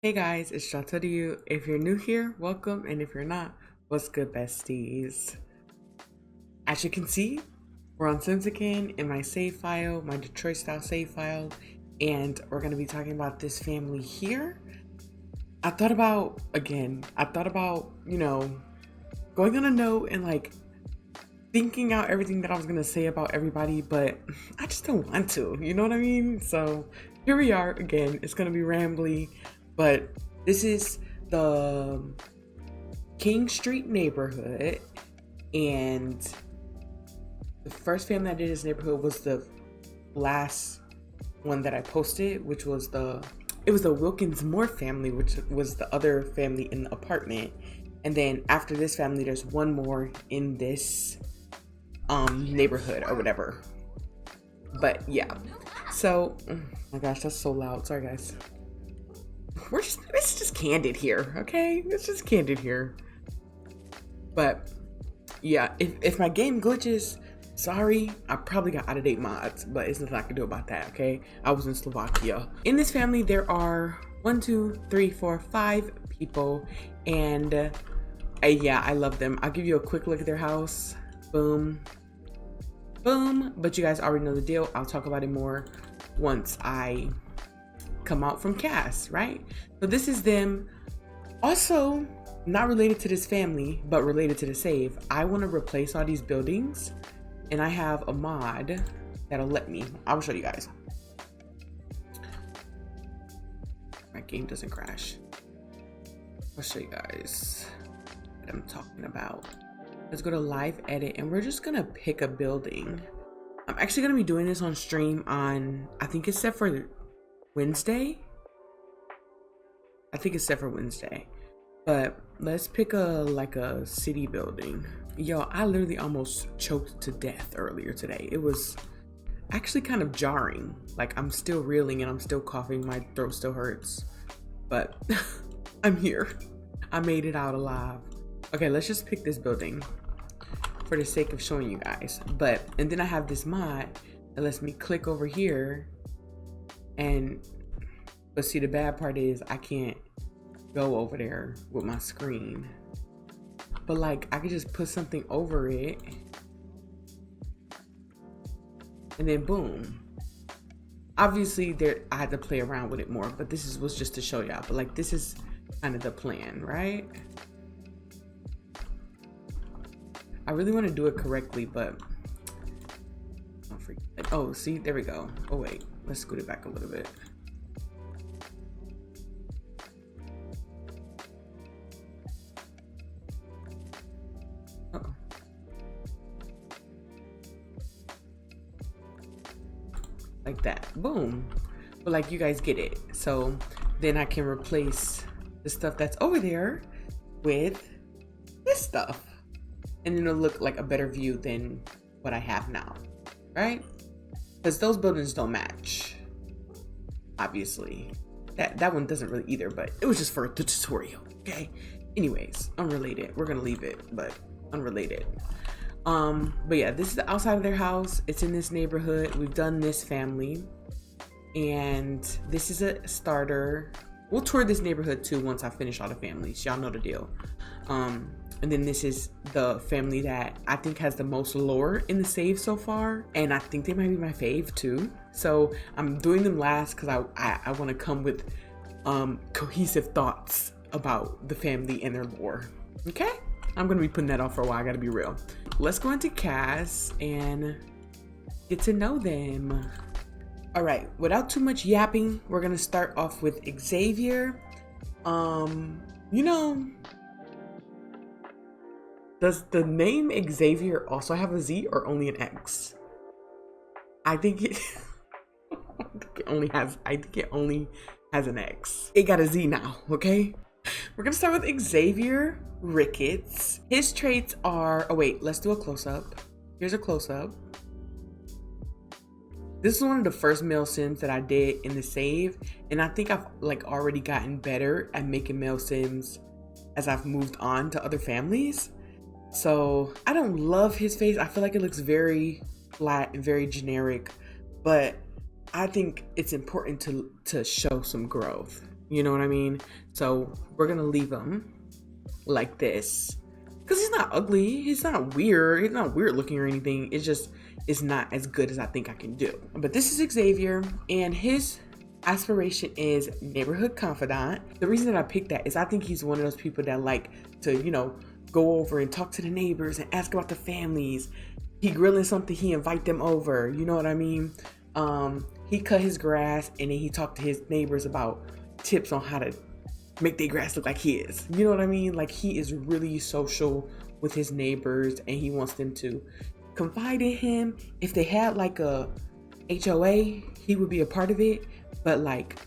Hey guys, it's Jasline. If you're new here, welcome, and if you're not, what's good, besties? As you can see, we're on Sims again in my save file, my Detroit style save file, and we're gonna be talking about this family here. I thought about, going on a note and thinking out everything that I was gonna say about everybody, but I just don't want to, you know what I mean? So here we are again. It's gonna be rambly. But this is the King Street neighborhood, and the first family I did in this neighborhood was the last one that I posted, which was the Wilkins Moore family, which was the other family in the apartment. And then after this family, there's one more in this neighborhood or whatever. But yeah, so oh my gosh, that's so loud. Sorry guys. It's just candid here, okay? It's just candid here. But yeah, if my game glitches, sorry, I probably got out of date mods, but it's nothing I can do about that, okay? I was in Slovakia. In this family, there are 1, 2, 3, 4, 5 people, and yeah, I love them. I'll give you a quick look at their house. Boom, boom. But you guys already know the deal. I'll talk about it more once I come out from cast, right? So this is them. Also, not related to this family, but related to the save. I want to replace all these buildings, and I have a mod that'll let me. I will show you guys. My game doesn't crash. I'll show you guys what I'm talking about. Let's go to live edit, and we're just gonna pick a building. I'm actually gonna be doing this on stream on, I think it's set for Wednesday. I think it's set for Wednesday, but let's pick a city building. Yo, I literally almost choked to death earlier today. It was actually kind of jarring. Like, I'm still reeling and I'm still coughing. My throat still hurts, but I'm here. I made it out alive. Okay, let's just pick this building for the sake of showing you guys. And then I have this mod that lets me click over here. But see, the bad part is I can't go over there with my screen. But I could just put something over it, and then boom. Obviously, I had to play around with it more, but this was just to show y'all. But this is kind of the plan, right? I really want to do it correctly, but oh, see, there we go. Oh wait, let's scoot it back a little bit. Uh-oh. Like that, boom. But you guys get it. So then I can replace the stuff that's over there with this stuff, and it'll look like a better view than what I have now, right? Because those buildings don't match, obviously. That one doesn't really either, but it was just for the tutorial, okay? Anyways, unrelated. We're gonna leave it, but unrelated. But yeah, this is the outside of their house. It's in this neighborhood. We've done this family, and this is a starter. We'll tour this neighborhood too once I finish all the families. Y'all know the deal. And then this is the family that I think has the most lore in the save so far. And I think they might be my fave too. So I'm doing them last because I want to come with cohesive thoughts about the family and their lore. Okay? I'm going to be putting that off for a while. I got to be real. Let's go into cast and get to know them. All right. Without too much yapping, we're going to start off with Xavier. Does the name Xavier also have a Z or only an X? I think it only has an X. It got a Z now, okay? We're gonna start with Xavier Rickets. His traits are, oh wait, let's do a close-up. Here's a close-up. This is one of the first male sims that I did in the save, and I think I've already gotten better at making male sims as I've moved on to other families. So I don't love his face. I feel like it looks very flat and very generic, but I think it's important to show some growth. You know what I mean? So we're gonna leave him like this because he's not ugly, he's not weird looking or anything. It's just, it's not as good as I think I can do. But this is Xavier, and his aspiration is neighborhood confidant. The reason that I picked that is I think he's one of those people that like to, you know, go over and talk to the neighbors and ask about the families. He grilling something, he invite them over, you know what I mean? He cut his grass and then he talked to his neighbors about tips on how to make their grass look like his. You know what I mean? Like, he is really social with his neighbors and he wants them to confide in him. If they had like a HOA, he would be a part of it, but like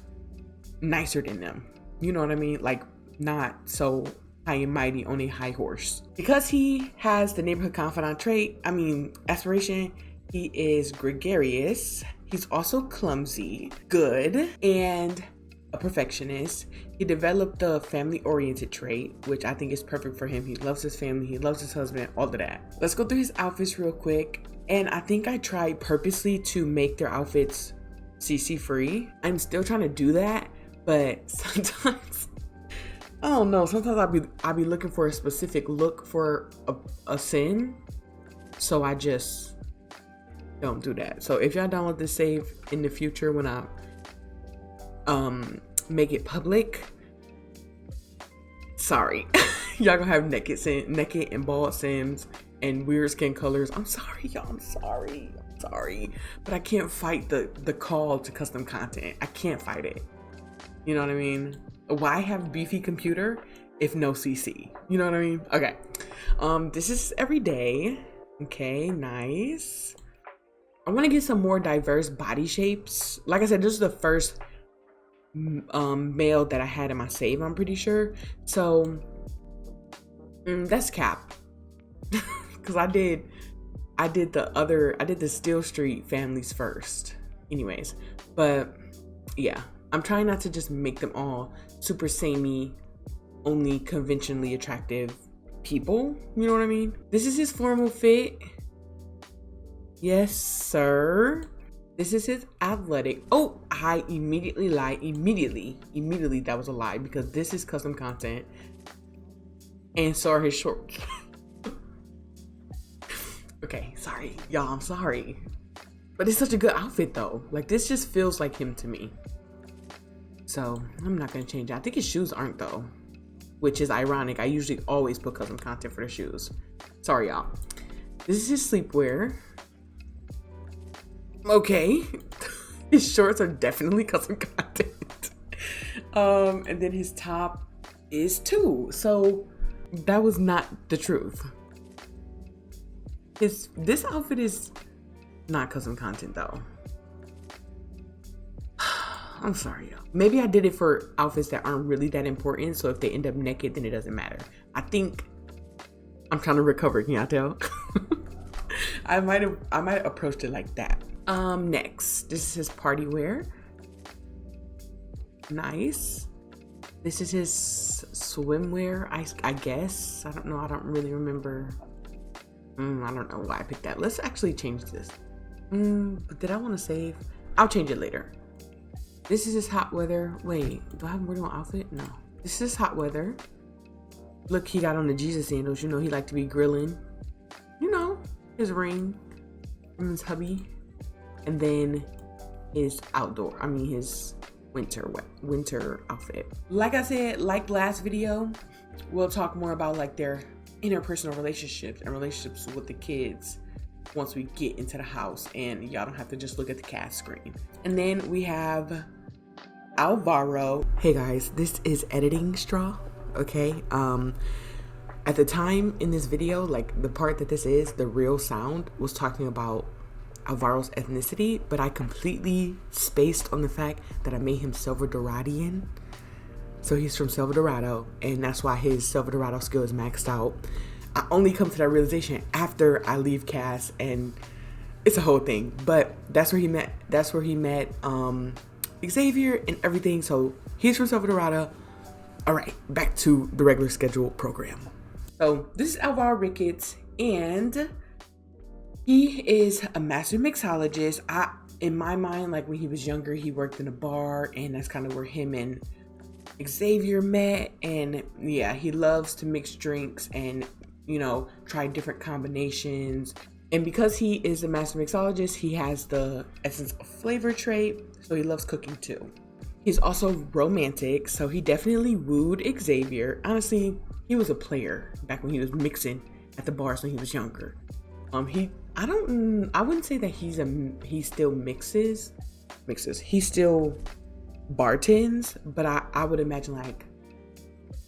nicer than them. You know what I mean? Like, not so high and mighty on a high horse. Because he has the neighborhood confidant trait, aspiration, he is gregarious. He's also clumsy, good, and a perfectionist. He developed the family-oriented trait, which I think is perfect for him. He loves his family, he loves his husband, all of that. Let's go through his outfits real quick. And I think I tried purposely to make their outfits CC free. I'm still trying to do that, but sometimes, I don't know, sometimes I'll be looking for a specific look for a sin. So I just don't do that. So if y'all download this save in the future when I make it public, sorry. Y'all gonna have naked and bald Sims and weird skin colors. I'm sorry, y'all. I'm sorry. But I can't fight the call to custom content. I can't fight it. You know what I mean? Why have beefy computer if no CC? You know what I mean? Okay. This is every day. Okay, nice. I want to get some more diverse body shapes. Like I said, this is the first male that I had in my save, I'm pretty sure. So that's cap. Because I did the Steel Street families first. Anyways, but yeah, I'm trying not to just make them all super samey, only conventionally attractive people. You know what I mean? This is his formal fit. Yes, sir. This is his athletic. Oh, I immediately lied. Immediately that was a lie because this is custom content. And so are his shorts. Okay, sorry. Y'all, I'm sorry. But it's such a good outfit though. Like, this just feels like him to me. So I'm not gonna change it. I think his shoes aren't though, which is ironic. I usually always put custom content for the shoes. Sorry, y'all. This is his sleepwear. Okay. His shorts are definitely custom content. And then his top is too. So that was not the truth. This outfit is not custom content though. I'm sorry, y'all. Maybe I did it for outfits that aren't really that important. So if they end up naked, then it doesn't matter. I think I'm trying to recover. Can y'all tell? I might have approached it like that. Next, this is his party wear. Nice. This is his swimwear, I guess. I don't know. I don't really remember. I don't know why I picked that. Let's actually change this. But did I want to save? I'll change it later. This is his hot weather. Wait, do I have more than one outfit? No. This is hot weather. Look, he got on the Jesus sandals. You know, he liked to be grilling. You know, his ring from his hubby. And then his his winter outfit. Like I said, like last video, we'll talk more about like their interpersonal relationships and relationships with the kids once we get into the house, and y'all don't have to just look at the cast screen. And then we have Alvaro. Hey guys, this is editing straw, okay? At the time in this video, like the part that this is, the real sound was talking about Alvaro's ethnicity, but I completely spaced on the fact that I made him Salvadoradian. So he's from Salvadorado, and that's why his Salvadorado skill is maxed out. I only come to that realization after I leave cast, and it's a whole thing. But that's where he met. That's where he met Xavier and everything. So he's from Salvadorado. All right, back to the regular scheduled program. So this is Alvaro Rickets, and he is a master mixologist. In my mind, like when he was younger, he worked in a bar, and that's kind of where him and Xavier met, and yeah, he loves to mix drinks and, you know, try different combinations. And because he is a master mixologist, he has the essence of flavor trait, so he loves cooking too. He's also romantic, so he definitely wooed Xavier. Honestly, he was a player back when he was mixing at the bars when he was younger. I wouldn't say that he still mixes. He still bartends, but I would imagine like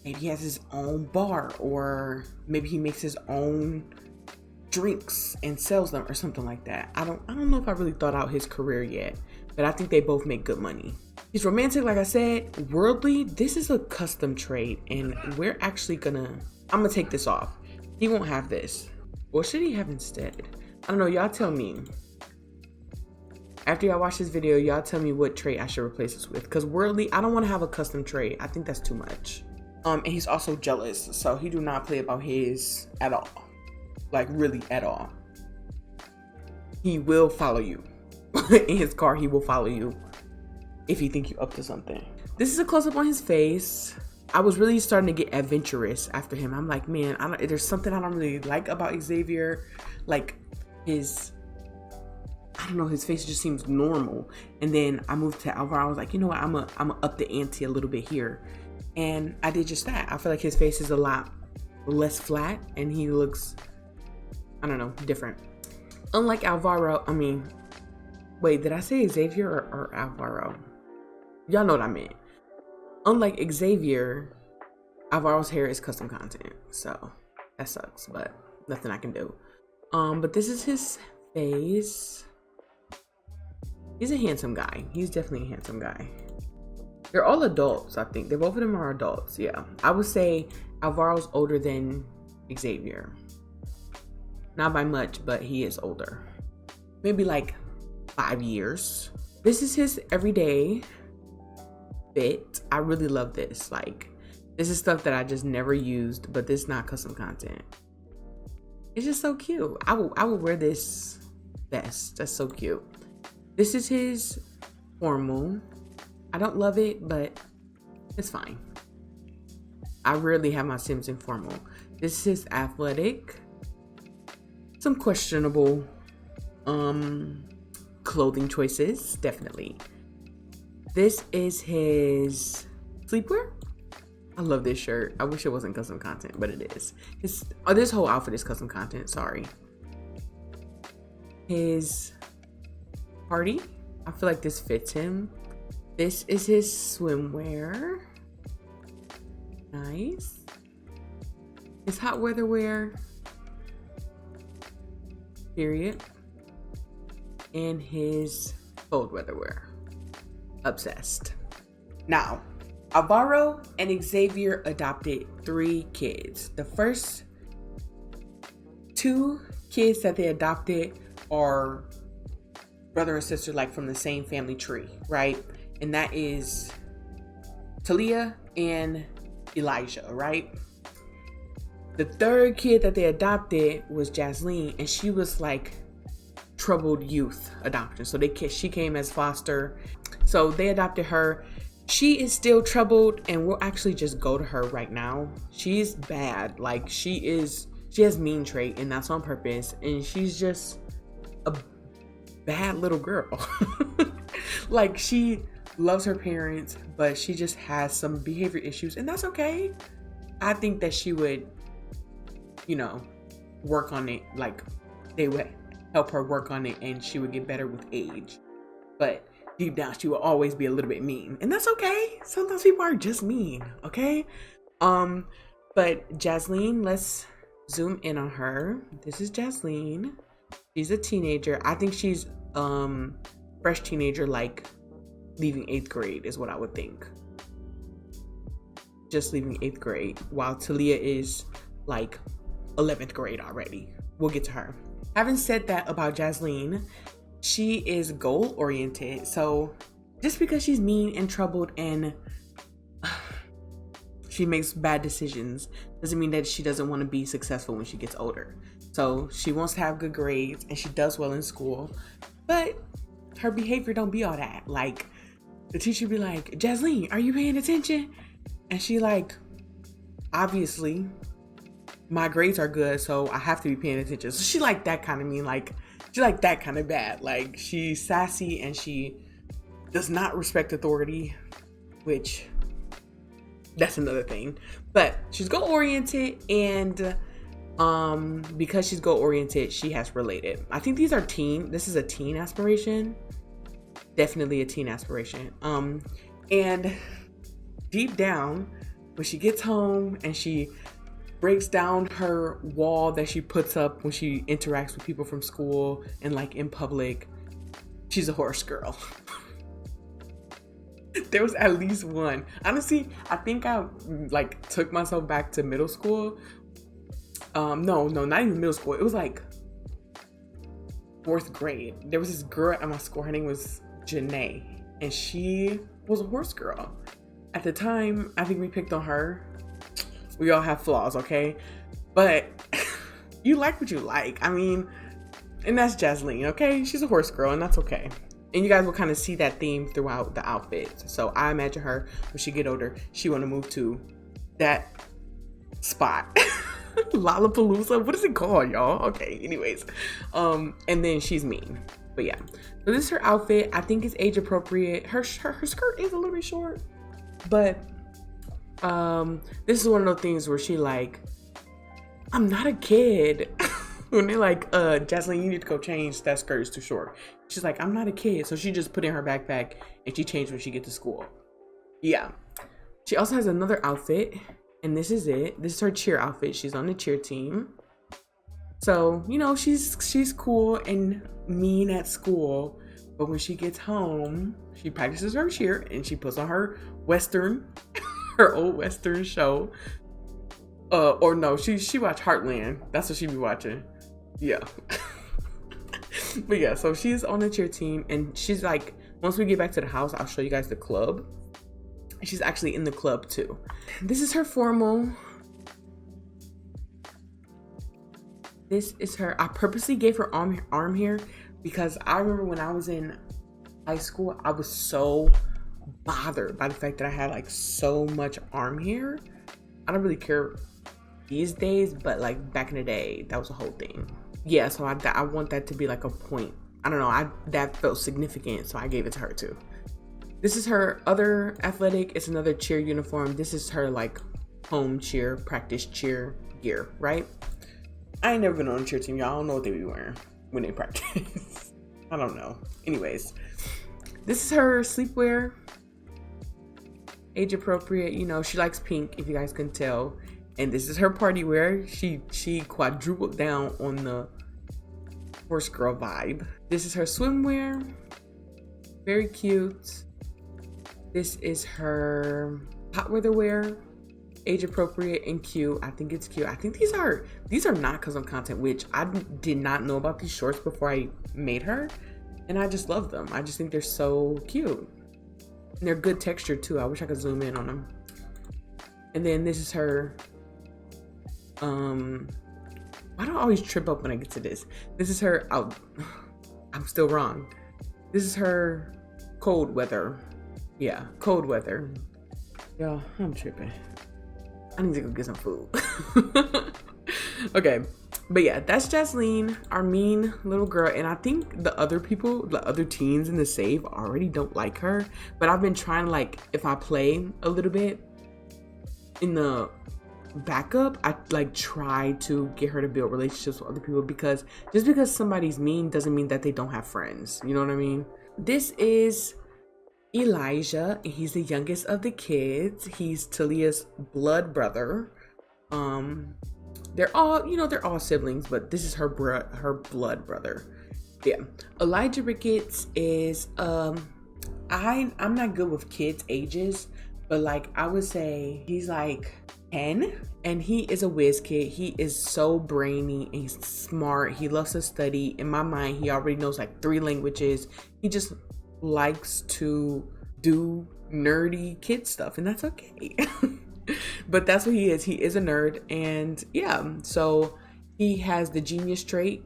maybe he has his own bar, or maybe he makes his own drinks and sells them or something like that. I don't know if I really thought out his career yet, but I think they both make good money. He's romantic, like I said. Worldly, this is a custom trait, and we're actually I'm gonna take this off. He won't have this. What should he have instead? I don't know, y'all tell me. After y'all watch this video, y'all tell me what trait I should replace this with. Because worldly, I don't want to have a custom trait. I think that's too much. And he's also jealous, so he do not play about his at all. Like, really at all. He will follow you. In his car, he will follow you if he think you up to something. This is a close-up on his face. I was really starting to get adventurous after him. I'm like, man, there's something I don't really like about Xavier. Like, his face just seems normal. And then I moved to Alvaro. I was like, you know what, I'm gonna up the ante a little bit here. And I did just that. I feel like his face is a lot less flat, and he looks, I don't know, different. Unlike Alvaro, wait, did I say Xavier or Alvaro? Y'all know what I meant. Unlike Xavier, Alvaro's hair is custom content, so that sucks, but nothing I can do. But this is his face. He's a handsome guy. He's definitely a handsome guy. They're all adults, I think. Both of them are adults, yeah. I would say Alvaro's older than Xavier. Not by much, but he is older. Maybe like 5 years. This is his everyday fit. I really love this. Like, this is stuff that I just never used, but this is not custom content. It's just so cute. I would wear this vest. That's so cute. This is his formal. I don't love it, but it's fine. I rarely have my Sims in formal. This is his athletic. Some questionable clothing choices, definitely. This is his sleepwear. I love this shirt. I wish it wasn't custom content, but it is. This whole outfit is custom content, sorry. His party. I feel like this fits him. This is his swimwear. Nice. His hot weather wear. Period. And his cold weather wear. Obsessed. Now, Alvaro and Xavier adopted 3 kids. The first 2 kids that they adopted are brother and sister, like from the same family tree, right? And that is Talia and Elijah, right? The third kid that they adopted was Jasline, and she was like troubled youth adoption. So she came as foster. So they adopted her. She is still troubled, and we'll actually just go to her right now. She's bad. Like, she has mean trait, and that's on purpose. And she's just a bad little girl. Like, she loves her parents, but she just has some behavior issues, and that's okay. I think that she would, work on it. Like, they would help her work on it, and she would get better with age. But deep down, she will always be a little bit mean, and that's okay. Sometimes people are just mean, okay? But Jasline, let's zoom in on her. This is Jasline. She's a teenager. I think she's fresh teenager, like leaving 8th grade is what I would think. Just leaving 8th grade, while Talia is like 11th grade already. We'll get to her. Having said that about Jasline, she is goal oriented. So just because she's mean and troubled and she makes bad decisions doesn't mean that she doesn't want to be successful when she gets older. So she wants to have good grades and she does well in school, but her behavior don't be all that. Like, the teacher be like, Jasline, are you paying attention? And she like, obviously my grades are good, so I have to be paying attention. So she like that kind of mean, like she like that kind of bad. Like she's sassy and she does not respect authority, which that's another thing. But she's goal oriented, and because she's goal oriented, she has related. I think these are this is a teen aspiration. Definitely a teen aspiration. And deep down, when she gets home and she breaks down her wall that she puts up when she interacts with people from school and like in public, she's a horse girl. There was at least one. Honestly, I think I like took myself back to middle school. No, not even middle school. It was like 4th grade. There was this girl at my school. Her name was Janae, and she was a horse girl. At the time, I think we picked on her. We all have flaws, okay? But you like what you like. I mean, and that's Jasline, okay? She's a horse girl, and that's okay. And you guys will kind of see that theme throughout the outfits. So I imagine her, when she get older, she want to move to that spot. Lollapalooza? What is it called, y'all? Okay, anyways. And then she's mean. But yeah. So this is her outfit. I think it's age appropriate. Her skirt is a little bit short. But this is one of those things where she like, I'm not a kid. When they're like, Jasline, you need to go change, that skirt is too short. She's like, I'm not a kid. So she just put in her backpack and she changed when she get to school. Yeah. She also has another outfit, and this is it. This is her cheer outfit. She's on the cheer team. So, you know, she's cool and mean at school, but when she gets home, she practices her cheer and she puts on her Western, her old Western show. Or no, she watched Heartland. That's what she be watching. Yeah. But yeah, so she's on the cheer team, and she's like, once we get back to the house, I'll show you guys the club. She's actually in the club too. This is her formal. This is her. I purposely gave her arm hair because I remember when I was in high school, I was so bothered by the fact that I had like so much arm hair. I don't really care these days, but like back in the day, that was a whole thing. Yeah, so I want that to be like a point. I don't know, that felt significant, so I gave it to her too. This is her other athletic. It's another cheer uniform. This is her like home cheer, practice cheer gear, right? I ain't never been on a cheer team, y'all. I don't know what they be wearing when they practice. I don't know. Anyways, this is her sleepwear. Age appropriate, you know, she likes pink, if you guys can tell. And this is her party wear. She quadrupled down on the horse girl vibe. This is her swimwear. Very cute. This is her hot weather wear. Age appropriate and cute. I think it's cute. I think these are not custom content, which I did not know about these shorts before I made her. And I just love them. I just think they're so cute. And they're good texture too. I wish I could zoom in on them. And then this is her, why do I always trip up when I get to this? This is her, I'm still wrong. This is her cold weather. Yeah, cold weather. Y'all, I'm tripping. I need to go get some food. Okay, but yeah, that's Jasline, our mean little girl. And I think the other teens in the save already don't like her. But I've been trying to, like, if I play a little bit in the backup, I like try to get her to build relationships with other people, because just because somebody's mean doesn't mean that they don't have friends. You know what I mean? This is Elijah, and he's the youngest of the kids. He's Talia's blood brother. They're all siblings, but this is her blood brother. Yeah. Elijah Rickets is I'm not good with kids' ages, but like I would say he's like 10, and he is a whiz kid. He is so brainy and he's smart. He loves to study. In my mind, he already knows like 3 languages. He just likes to do nerdy kid stuff, and that's okay. But that's what he is. He is a nerd, and yeah, so he has the genius trait.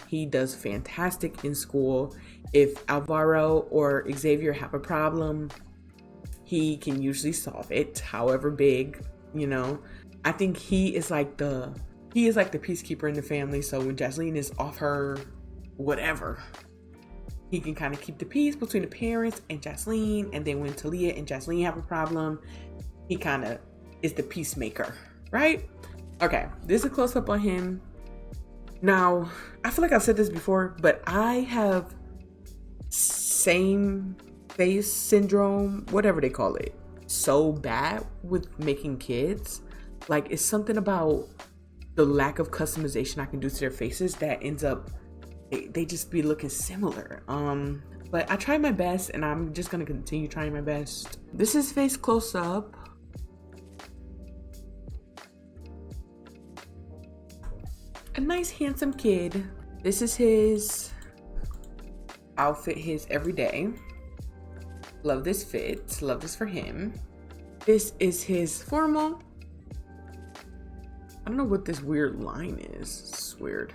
He does fantastic in school. If Alvaro or Xavier have a problem, he can usually solve it, however big, you know. I think he is like the peacekeeper in the family. So when Jasline is off her whatever, he can kind of keep the peace between the parents and Jasline. And then when Talia and Jasline have a problem, he kind of is the peacemaker, right? Okay, this is a close-up on him. Now, I feel like I've said this before, but I have same face syndrome, whatever they call it, so bad with making kids. Like, it's something about the lack of customization I can do to their faces that ends up, they just be looking similar. But I try my best, and I'm just gonna continue trying my best. This is face close up. A nice handsome kid. This is his outfit, his everyday. Love this fit, love this for him. This is his formal. I don't know what this weird line is. It's weird.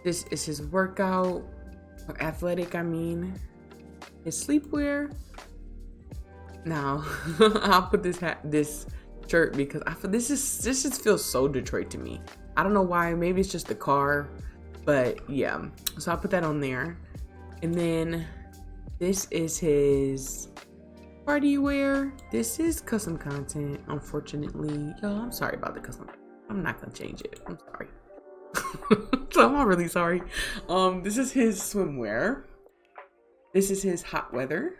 This is his workout, or athletic, I mean. His sleepwear. Now, I'll put this shirt because I feel this just feels so Detroit to me. I don't know why. Maybe it's just the car, but yeah. So I'll put that on there. And then this is his party wear. This is custom content, unfortunately. Y'all, I'm sorry about the custom. I'm not gonna change it. I'm sorry. So I'm not really sorry. This is his swimwear. This is his hot weather.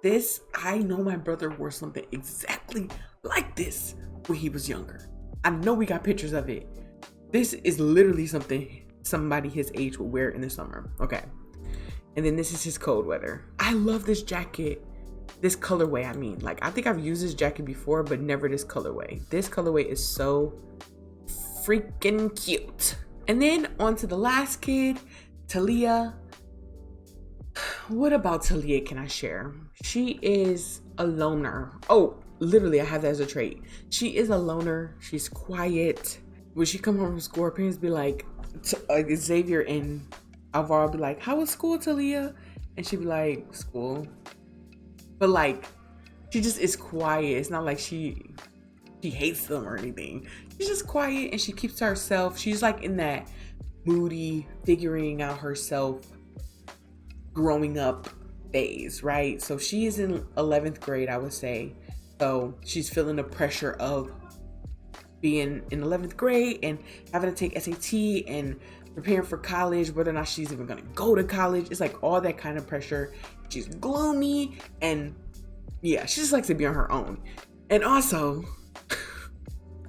This, I know my brother wore something exactly like this when he was younger. I know we got pictures of it. This is literally something somebody his age would wear in the summer. Okay. And then this is his cold weather. I love this jacket. This colorway, I mean. Like, I think I've used this jacket before, but never this colorway. This colorway is so freaking cute. And then on to the last kid, Talia. What about Talia can I share? She is a loner. Oh, literally, I have that as a trait. She is a loner. She's quiet. When she come home from school, her parents be like, Xavier and Alvaro be like, how was school, Talia? And she be like, school. But like, she just is quiet. It's not like she hates them or anything. She's just quiet and she keeps to herself. She's like in that moody, figuring out herself, growing up phase, right? So she is in 11th grade, I would say. So she's feeling the pressure of being in 11th grade and having to take SAT and preparing for college, whether or not she's even gonna go to college. It's like all that kind of pressure. She's gloomy and yeah, she just likes to be on her own. And also,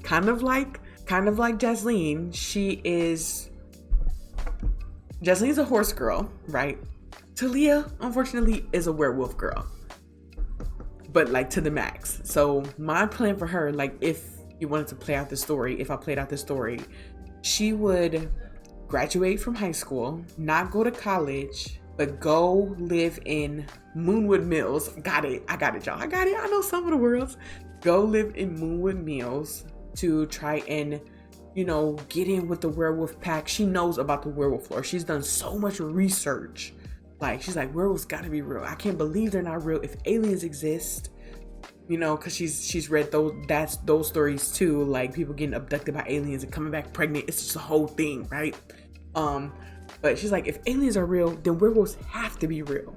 kind of like Jasline, Jasline's a horse girl, right? Talia, unfortunately, is a werewolf girl, but like to the max. So my plan for her, like if you wanted to play out the story, if I played out the story, she would graduate from high school, not go to college, but go live in Moonwood Mills. Got it. I got it, y'all. I got it. I know some of the words. Go live in Moonwood Mills to try and, you know, get in with the werewolf pack. She knows about the werewolf lore. She's done so much research. Like, she's like, werewolves gotta be real. I can't believe they're not real. If aliens exist, you know, because she's read those stories too, like people getting abducted by aliens and coming back pregnant. It's just a whole thing, right? But she's like, if aliens are real, then werewolves have to be real,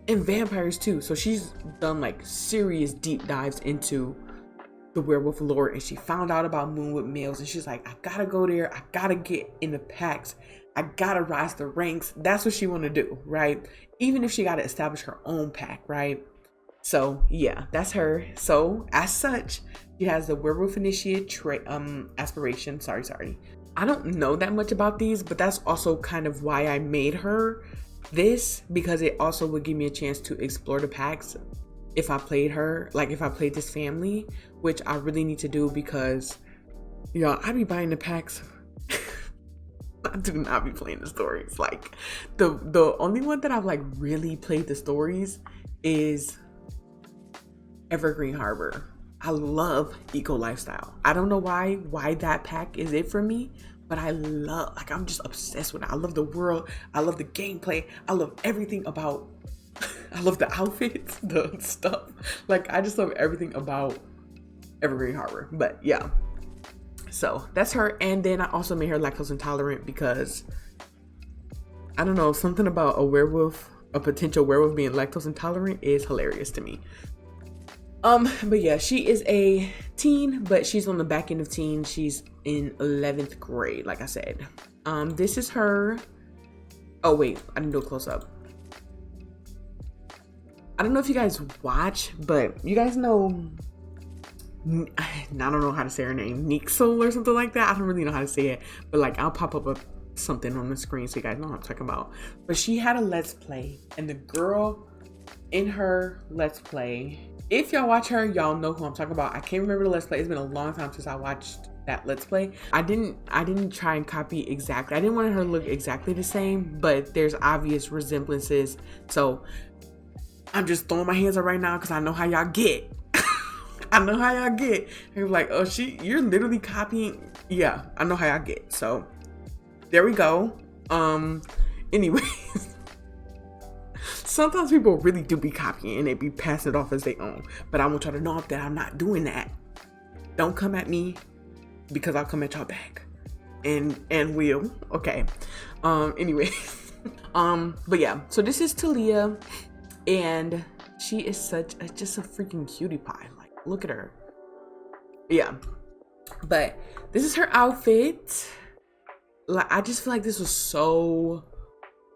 and vampires too. So she's done like serious deep dives into the werewolf lore, and she found out about Moonwood Mills, and she's like, I gotta go there. I gotta get in the packs. I gotta rise the ranks. That's what she want to do, right? Even if she gotta establish her own pack, right? So yeah, that's her. So as such, she has the werewolf initiate aspiration. Sorry. I don't know that much about these, but that's also kind of why I made her this, because it also would give me a chance to explore the packs if I played her, like if I played this family, which I really need to do because, y'all, I be buying the packs. I do not be playing the stories. Like the only one that I've like really played the stories is Evergreen Harbor. I love eco lifestyle. I don't know why that pack is it for me, but I'm just obsessed with it. I love the world. I love the gameplay. I love everything about I love the outfits, the stuff. Like, I just love everything about Evergreen Harbor. But yeah, so that's her. And then I also made her lactose intolerant because I don't know, something about a potential werewolf being lactose intolerant is hilarious to me. But yeah, she is a teen, but she's on the back end of teen. She's in 11th grade, like I said. This is her. Oh wait, I didn't do a close up. I don't know if you guys watch, but you guys know, I don't know how to say her name, Nixel or something like that. I don't really know how to say it, but like I'll pop up something on the screen so you guys know what I'm talking about. But she had a Let's Play, and the girl in her Let's Play, if y'all watch her, y'all know who I'm talking about. I can't remember the Let's Play. It's been a long time since I watched that Let's Play. I didn't try and copy exactly. I didn't want her to look exactly the same, but there's obvious resemblances. So I'm just throwing my hands up right now because I know how y'all get. I know how y'all get. You're like, oh, you're literally copying. Yeah, I know how y'all get. So there we go. Anyways, sometimes people really do be copying and they be passing it off as their own. But I want y'all to know that I'm not doing that. Don't come at me because I'll come at y'all back. And will. Okay. Anyways. But yeah, so this is Talia. And she is just a freaking cutie pie. Like, look at her. Yeah. But this is her outfit. Like, I just feel like this was so,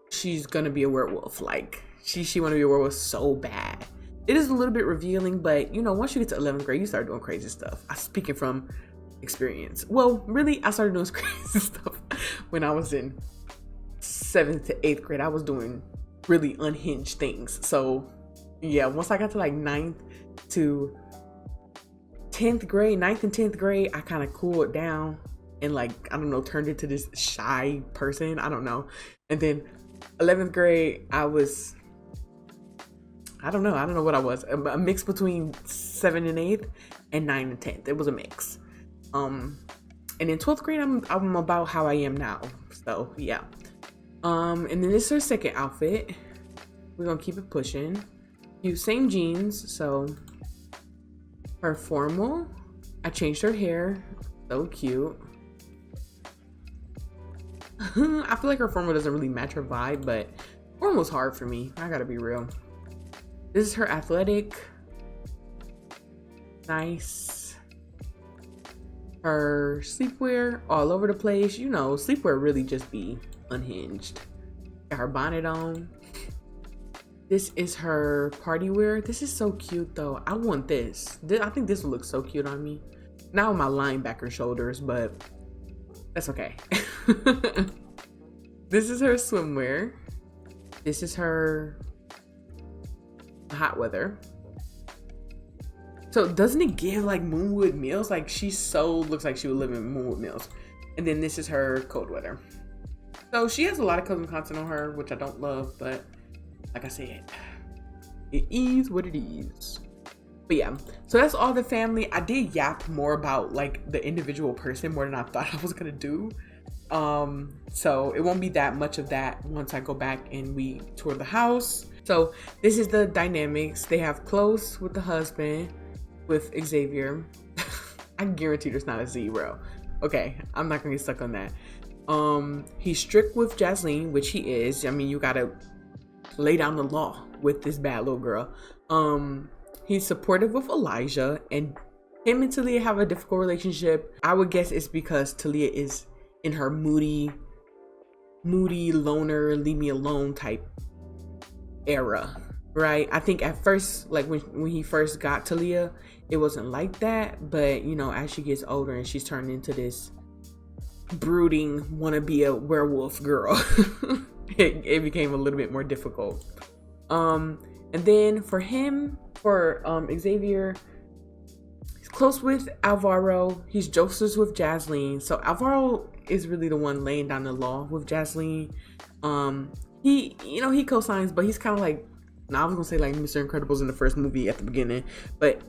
she's gonna be a werewolf. Like, she wanna be a werewolf so bad. It is a little bit revealing, but you know, once you get to 11th grade, you start doing crazy stuff. I'm speaking from experience. Well, really, I started doing crazy stuff when I was in 7th to 8th grade. I was doing really unhinged things. So yeah, once I got to like 9th to 10th grade, 9th and 10th grade, I kind of cooled down and like, I don't know, turned into this shy person. I don't know. And then 11th grade, I don't know what I was. A mix between 7th and 8th and 9th and 10th. It was a mix. And in 12th grade, I'm about how I am now. So yeah. And then this is her second outfit. We're gonna keep it pushing. Same jeans, so her formal. I changed her hair. So cute. I feel like her formal doesn't really match her vibe, but formal's hard for me. I gotta be real. This is her athletic. Nice. Her sleepwear all over the place. You know, sleepwear really just be unhinged. Got her bonnet on. This is her party wear. This is so cute though. I want this. I think this will look so cute on me. Not with my linebacker shoulders, but that's okay. This is her swimwear. This is her hot weather. So doesn't it give like Moonwood Mills? Like she so looks like she would live in Moonwood Mills. And then this is her cold weather. So she has a lot of custom content on her, which I don't love, but like I said, it is what it is. But yeah, so that's all the family. I did yap more about like the individual person more than I thought I was gonna do. So it won't be that much of that once I go back and we tour the house. So this is the dynamics. They have close with the husband, with Xavier. I guarantee there's not a zero. Okay, I'm not gonna get stuck on that. He's strict with Jasline, which he is. I mean, you gotta lay down the law with this bad little girl. He's supportive with Elijah, and him and Talia have a difficult relationship. I would guess it's because Talia is in her moody loner, leave me alone type era, right? I think at first, like when he first got Talia, it wasn't like that, but you know, as she gets older and she's turned into this brooding, wanna be a werewolf girl, it became a little bit more difficult. And then for Xavier, he's close with Alvaro. He's Joseph's with Jasline. So Alvaro is really the one laying down the law with Jasline. He co-signs, but he's kind of like, I was gonna say like Mr. Incredibles in the first movie at the beginning, but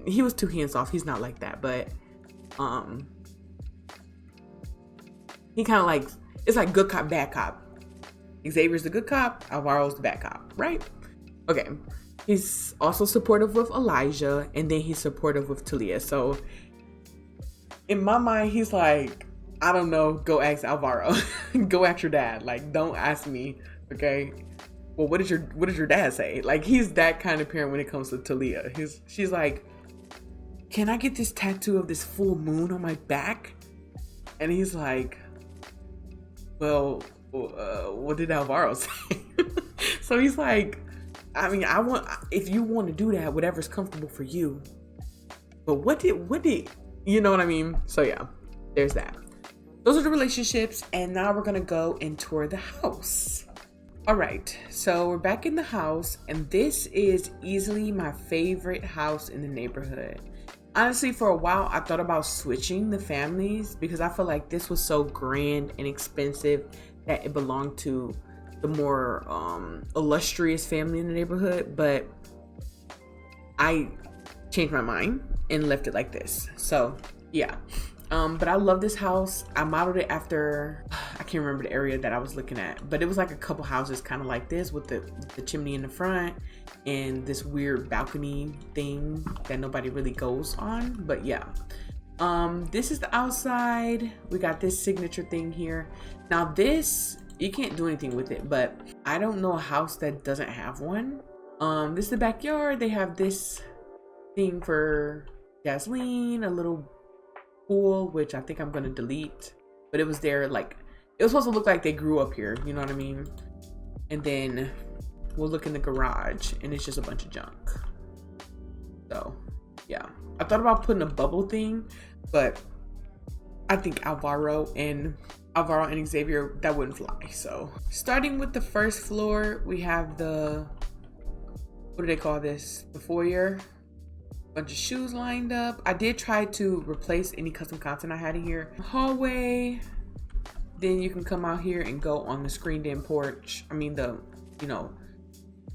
he was too hands off. He's not like that, but he kind of like, it's like good cop, bad cop. Xavier's the good cop, Alvaro's the bad cop, right? Okay, he's also supportive with Elijah, and then he's supportive with Talia. So in my mind, he's like, I don't know, go ask Alvaro. Go ask your dad. Like, don't ask me, okay? Well, what did your dad say? Like, he's that kind of parent when it comes to Talia. She's like, can I get this tattoo of this full moon on my back? And he's like, well, what did Alvaro say? So he's like, I mean, if you want to do that, whatever's comfortable for you. But what did, you know what I mean? So yeah, there's that. Those are the relationships. And now we're going to go and tour the house. All right. So we're back in the house, and this is easily my favorite house in the neighborhood. Honestly, for a while, I thought about switching the families because I feel like this was so grand and expensive that it belonged to the more illustrious family in the neighborhood, but I changed my mind and left it like this. So yeah, but I love this house. I modeled it after, I can't remember the area that I was looking at, but it was like a couple houses kind of like this with the chimney in the front and this weird balcony thing that nobody really goes on. But yeah, this is the outside. We got this signature thing here. Now this, you can't do anything with it, but I don't know a house that doesn't have one. This is the backyard. They have this thing for Jasline, a little pool, which I think I'm gonna delete, but it was there, like, it was supposed to look like they grew up here, you know what I mean? And then we'll look in the garage, and it's just a bunch of junk. So yeah, I thought about putting a bubble thing, but I think Alvaro and Xavier, that wouldn't fly. So starting with the first floor, we have the, what do they call this? The foyer. Bunch of shoes lined up. I did try to replace any custom content I had in here. Hallway. Then you can come out here and go on the screened in porch. I mean the, you know,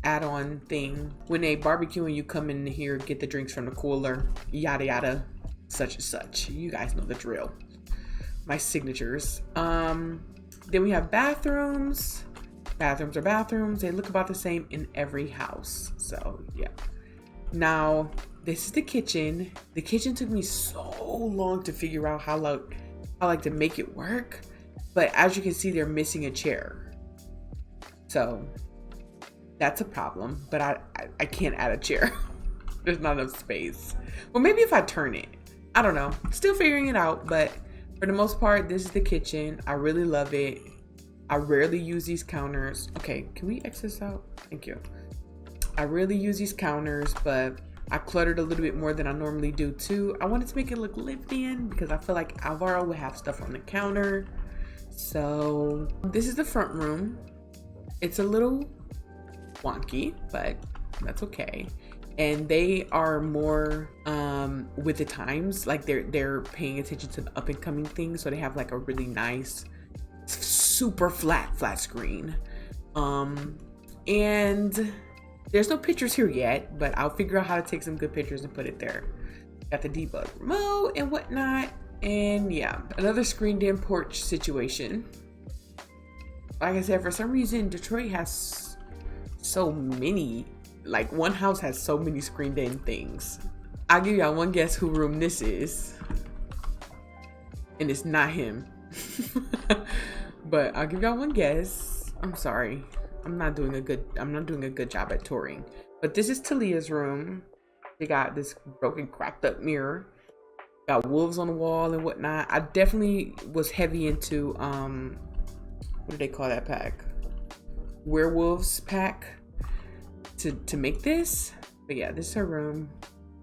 add-on thing. When they barbecue and you come in here, get the drinks from the cooler, yada yada, such and such. You guys know the drill. My signatures. Then we have bathrooms. Bathrooms are bathrooms. They look about the same in every house. So yeah. Now, this is the kitchen. The kitchen took me so long to figure out how to make it work. But as you can see, they're missing a chair. So that's a problem. But I can't add a chair. There's not enough space. Well, maybe if I turn it. I don't know. Still figuring it out. But for the most part, this is the kitchen. I really love it. I rarely use these counters. Okay, can we X this out? Thank you. I rarely use these counters, but I cluttered a little bit more than I normally do too. I wanted to make it look lived in because I feel like Alvaro would have stuff on the counter. So this is the front room. It's a little wonky, but that's okay. And they are more with the times, like they're paying attention to the up and coming things. So they have like a really nice, super flat screen. And there's no pictures here yet, but I'll figure out how to take some good pictures and put it there. Got the debug remote and whatnot. And yeah, another screened in porch situation. Like I said, for some reason, Detroit has so many, like one house has so many screened in things. I'll give y'all one guess who room this is. And it's not him. But I'll give y'all one guess. I'm sorry. I'm not doing a good job at touring. But this is Talia's room. They got this broken, cracked up mirror. Got wolves on the wall and whatnot. I definitely was heavy into what do they call that pack? Werewolves pack to make this. But yeah, this is her room.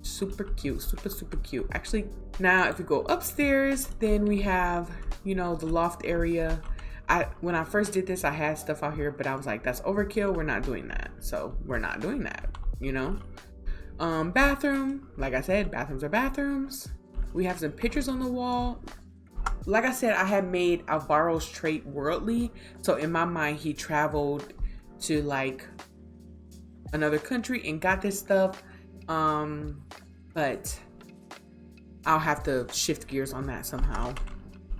Super cute, super cute. Actually, now if we go upstairs, then we have, you know, the loft area. When I first did this, I had stuff out here, but I was like, that's overkill. We're not doing that. So we're not doing that, you know? Bathroom, like I said, bathrooms are bathrooms. We have some pictures on the wall. Like I said, I had made Alvaro's trait worldly. So in my mind, he traveled to like another country and got this stuff. But I'll have to shift gears on that somehow.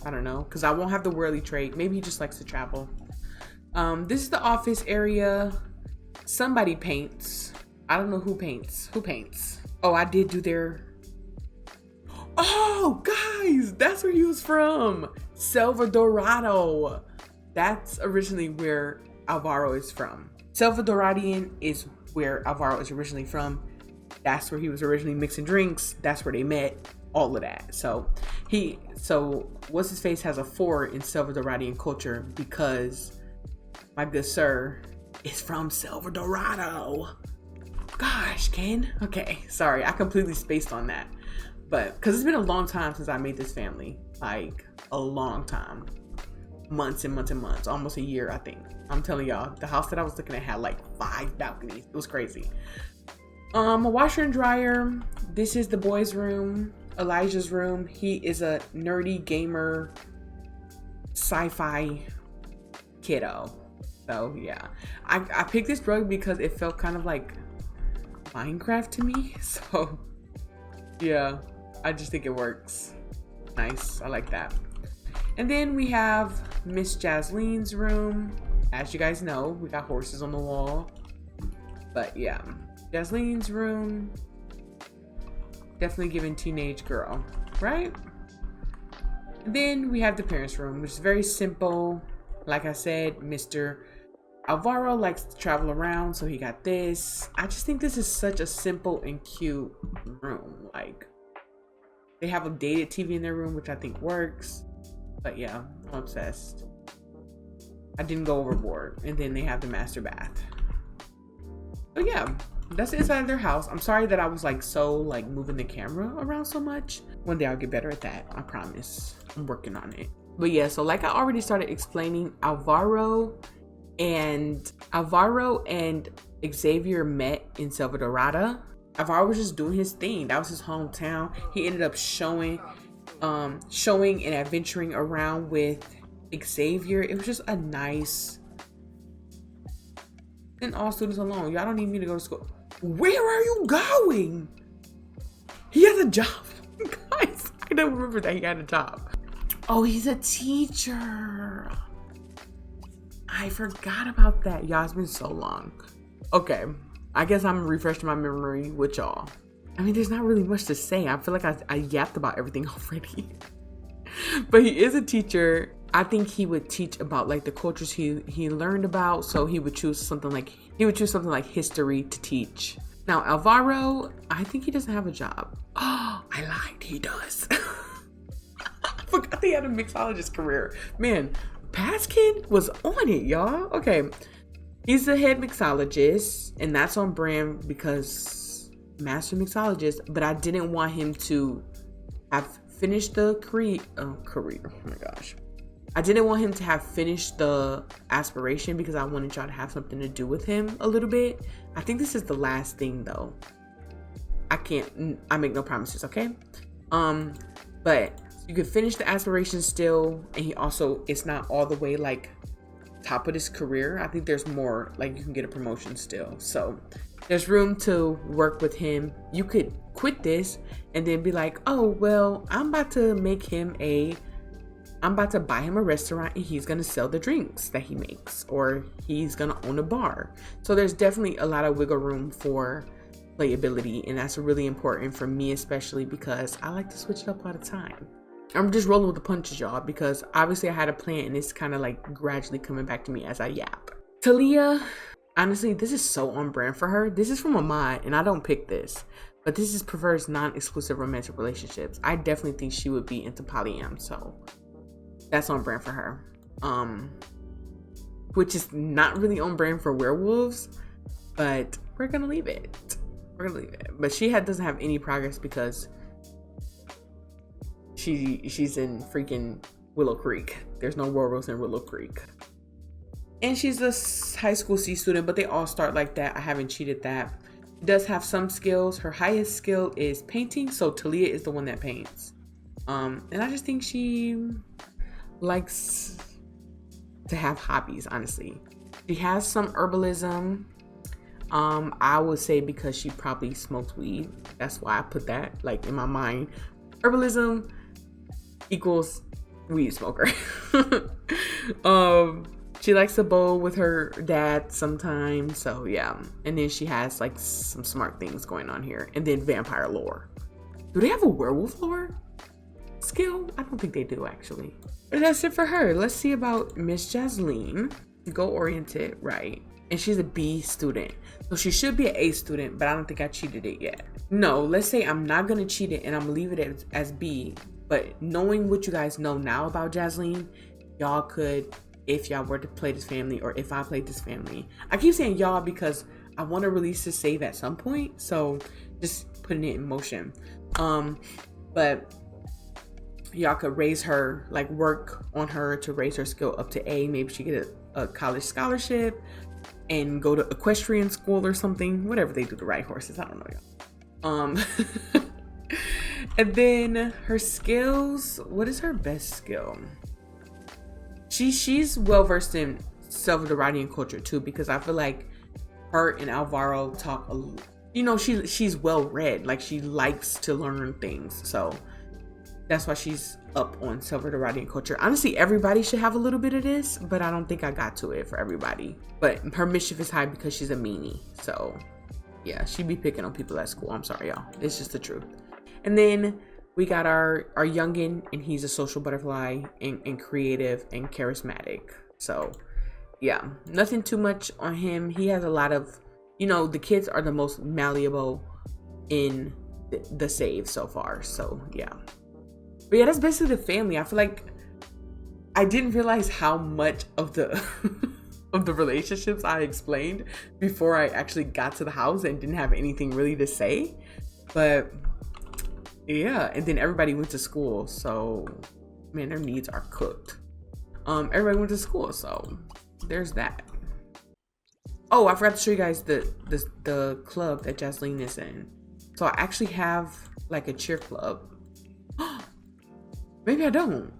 I don't know, because I won't have the worldly trait. Maybe he just likes to travel. This is the office area. Somebody paints. I don't know who paints. Who paints? Oh, I did do their... Oh, guys, that's where he was from. Salvadorado. That's originally where Alvaro is from. Salvadoradian is where Alvaro is originally from. That's where he was originally mixing drinks. That's where they met. All of that. So what's his face has a 4 in Salvadoradian culture because my good sir is from Salvadorado. Gosh, Ken. Okay, sorry, I completely spaced on that. But because it's been a long time since I made this family, like a long time, months and months and months, almost a year, I think. I'm telling y'all, the house that I was looking at had like 5 balconies. It was crazy. A washer and dryer. This is the boys' room, Elijah's room. He is a nerdy gamer, sci-fi kiddo. So yeah, I picked this rug because it felt kind of like Minecraft to me. So yeah, I just think it works. Nice, I like that. And then we have Miss Jasline's room. As you guys know, we got horses on the wall. But yeah, Jasline's room, definitely giving teenage girl, right? And then we have the parents' room, which is very simple. Like I said, Mr. Alvaro likes to travel around, so he got this. I just think this is such a simple and cute room. Like, they have a dated TV in their room, which I think works. But yeah, I'm obsessed. I didn't go overboard. And then they have the master bath. But yeah, that's the inside of their house. I'm sorry that I was like so like moving the camera around so much. One day I'll get better at that. I promise. I'm working on it. But yeah, so like I already started explaining, Alvaro and Xavier met in Salvadorada. Alvaro was just doing his thing. That was his hometown. He ended up showing and adventuring around with Xavier. It was just a nice... And all students alone. Y'all don't need me to go to school. Where are you going? He has a job. Guys, I don't remember that he had a job. Oh, he's a teacher. I forgot about that. Y'all, it's been so long. Okay, I guess I'm refreshing my memory with y'all. I mean, there's not really much to say. I feel like I yapped about everything already. But he is a teacher. I think he would teach about like the cultures he learned about. So he would choose something like history to teach. Now Alvaro, I think he doesn't have a job. Oh, I lied. He does. I forgot he had a mixologist career. Man, Paskin was on it, y'all. Okay, he's the head mixologist, and that's on brand because master mixologist. But I didn't want him to have finished the career. Oh my gosh. I didn't want him to have finished the aspiration because I wanted y'all to have something to do with him a little bit. I think this is the last thing though. I make no promises, okay? But you can finish the aspiration still, and he also, it's not all the way like top of his career. I think there's more, like you can get a promotion still. So there's room to work with him. You could quit this and then be like, oh, well, I'm about to buy him a restaurant and he's gonna sell the drinks that he makes, or he's gonna own a bar. So there's definitely a lot of wiggle room for playability, and that's really important for me, especially because I like to switch it up all the time. I'm just rolling with the punches, y'all, because obviously I had a plan and it's kind of like gradually coming back to me as I yap. Talia, honestly, this is so on brand for her. This is from a mod and I don't pick this, but this is prefers non-exclusive romantic relationships. I definitely think she would be into polyam, so that's on brand for her. Which is not really on brand for werewolves, but we're gonna leave it. But she doesn't have any progress because she's in freaking Willow Creek. There's no werewolves in Willow Creek. And she's a high school C student, but they all start like that. I haven't cheated that. She does have some skills. Her highest skill is painting, so Talia is the one that paints. And I just think she likes to have hobbies, honestly. She has some herbalism. I would say because she probably smokes weed. That's why I put that like in my mind. Herbalism equals weed smoker. She likes to bowl with her dad sometimes. So yeah. And then she has like some smart things going on here. And then vampire lore. Do they have a werewolf lore skill? I don't think they do actually. But that's it for her. Let's see about Miss Jasline. Goal oriented, right? And she's a B student. So she should be an A student, but I don't think I cheated it yet. No, let's say I'm not gonna cheat it and I'm gonna leave it as B. But knowing what you guys know now about Jasline, y'all could, if y'all were to play this family or if I played this family. I keep saying y'all because I want to release this save at some point. So just putting it in motion. But y'all could raise her, like work on her to raise her skill up to A. Maybe she get a college scholarship and go to equestrian school or something. Whatever they do to ride horses. I don't know, y'all. And then her skills. What is her best skill? She's well versed in Salvadorian culture too, because I feel like her and Alvaro talk. She's well read. Like she likes to learn things, so that's why she's up on Salvadorian culture. Honestly, everybody should have a little bit of this, but I don't think I got to it for everybody. But her mischief is high because she's a meanie. So yeah, she be picking on people at school. I'm sorry, y'all. It's just the truth. And then we got our youngin', and he's a social butterfly and creative and charismatic. So yeah, nothing too much on him. He has a lot of, the kids are the most malleable in the save so far. So yeah. But yeah, that's basically the family. I feel like I didn't realize how much of the of the relationships I explained before I actually got to the house and didn't have anything really to say. But yeah, and then everybody went to school, so man, their needs are cooked. Everybody went to school, so there's that. Oh, I forgot to show you guys the club that Jasline is in. So I actually have like a cheer club. Maybe I don't.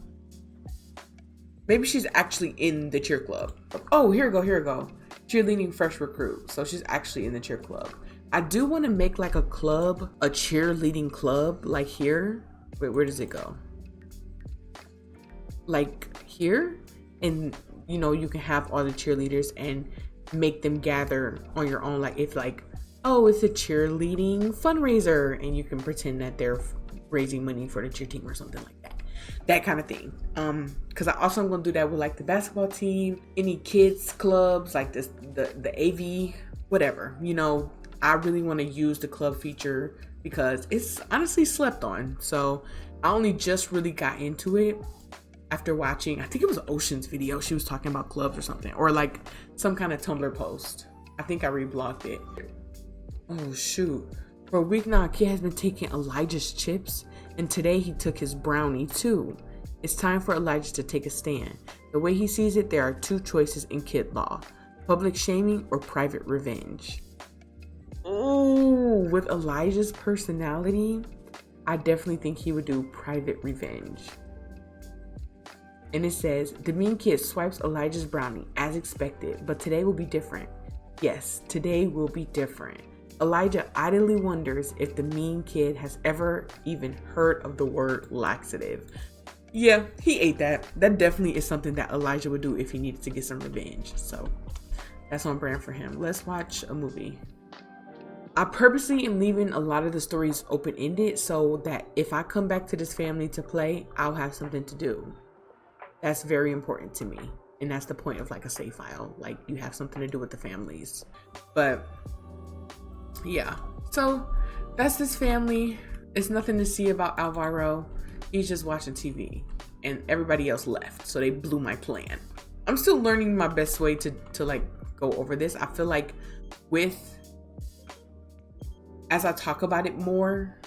Maybe she's actually in the cheer club. Oh, here we go. Cheerleading fresh recruit. So she's actually in the cheer club. I do want to make like a club, a cheerleading club, like here. Wait, where does it go? Like here? And you can have all the cheerleaders and make them gather on your own. Like if like, oh, it's a cheerleading fundraiser, and you can pretend that they're raising money for the cheer team or something like that. That kind of thing. Because I also am gonna do that with like the basketball team, any kids clubs, like this, the AV, whatever. I really want to use the club feature because it's honestly slept on. So I only just really got into it after watching, I think it was Ocean's video. She was talking about clubs or something, or like some kind of Tumblr post. I think I reblogged it. Oh shoot. For a week now, a kid has been taking Elijah's chips, and today he took his brownie too. It's time for Elijah to take a stand. The way he sees it, there are two choices in kid law: public shaming or private revenge. Oh, with Elijah's personality, I definitely think he would do private revenge. And it says, the mean kid swipes Elijah's brownie as expected, but today will be different. Yes, today will be different. Elijah idly wonders if the mean kid has ever even heard of the word laxative. Yeah, he ate that. That definitely is something that Elijah would do if he needed to get some revenge. So that's on brand for him. Let's watch a movie. I purposely am leaving a lot of the stories open-ended so that if I come back to this family to play, I'll have something to do. That's very important to me. And that's the point of like a save file. Like you have something to do with the families. But yeah, so that's this family. It's nothing to see about Alvaro. He's just watching TV and everybody else left. So they blew my plan. I'm still learning my best way to like go over this. I feel like as I talk about it more,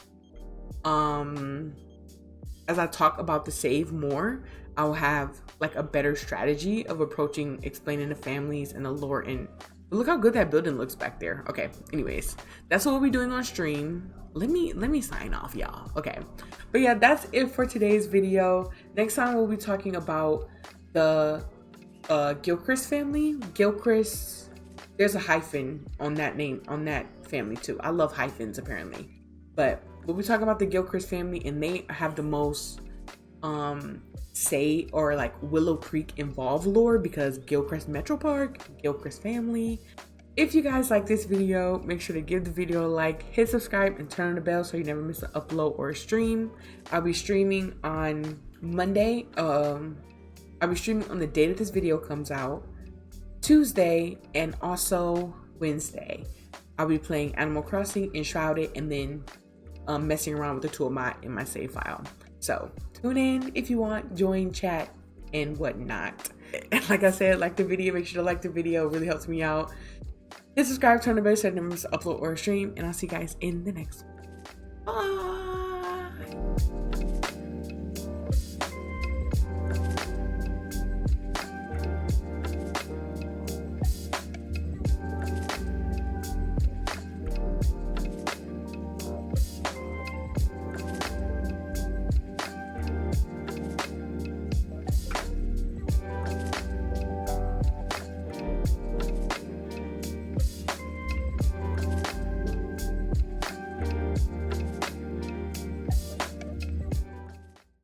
as I talk about the save more, I'll have like a better strategy of approaching explaining the families and the lore. And look how good that building looks back there. Okay, anyways, that's what we'll be doing on stream. Let me sign off, y'all. Okay, but yeah, that's it for today's video. Next time we'll be talking about the Gilchrist family. Gilchrist, there's a hyphen on that name, on that family too. I love hyphens apparently. But we'll be talking about the Gilchrist family, and they have the most say or like Willow Creek involved lore, because Gilchrist Metro Park, Gilchrist family. If you guys like this video, make sure to give the video a like, hit subscribe, and turn on the bell so you never miss an upload or a stream. I'll be streaming on Monday. I'll be streaming on the day that this video comes out, Tuesday, and also Wednesday. I'll be playing Animal Crossing, Enshrouded, and then messing around with the tool mod in my save file. So tune in if you want, join, chat, and whatnot. And like I said, like the video, make sure to like the video, it really helps me out. Hit subscribe, turn on the bell so you never miss an upload or a stream, and I'll see you guys in the next one. Bye.